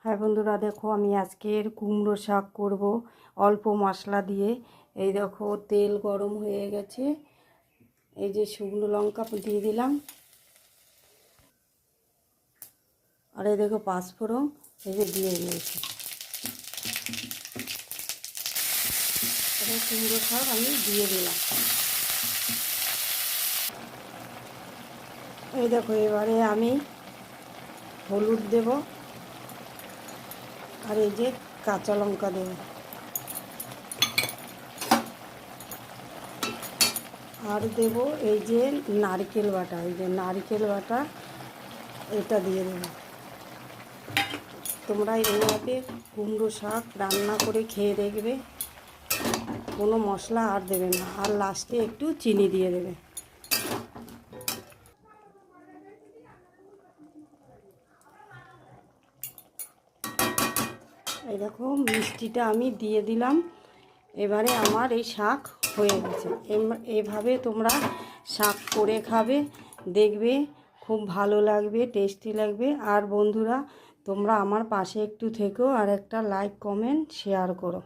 হ্যাঁ বন্ধুরা, দেখো আমি আজকের কুমড়ো শাক করব অল্প মশলা দিয়ে। এই দেখো তেল গরম হয়ে গেছে, এই যে শুকনো লঙ্কা দিয়ে দিলাম, আর এই দেখো পাঁচফোড়ন এই যে দিয়ে দিয়েছি। কুমড়ো শাক আমি দিয়ে দিলাম। এই দেখো এবারে আমি হলুদ দেব, আর এই যে কাঁচা লঙ্কা দেব, আর দেব এই যে নারকেল বাটা, এই যে নারকেল বাটা এটা দিয়ে দেব। তোমরা এইভাবে কুমড়ো শাক রান্না করে খেয়ে দেখবে, কোনো মশলা আর দেবে না, আর লাস্টে একটু চিনি দিয়ে দেবে। এই দেখো মিষ্টিটা আমি দিয়ে দিলাম। এবারে আমার এই শাক হয়ে গেছে। এভাবে তোমরা শাক করে খাবে, দেখবে খুব ভালো লাগবে, টেস্টি লাগবে। আর বন্ধুরা, তোমরা আমার পাশে একটু থেকো, আর একটা লাইক কমেন্ট শেয়ার করো।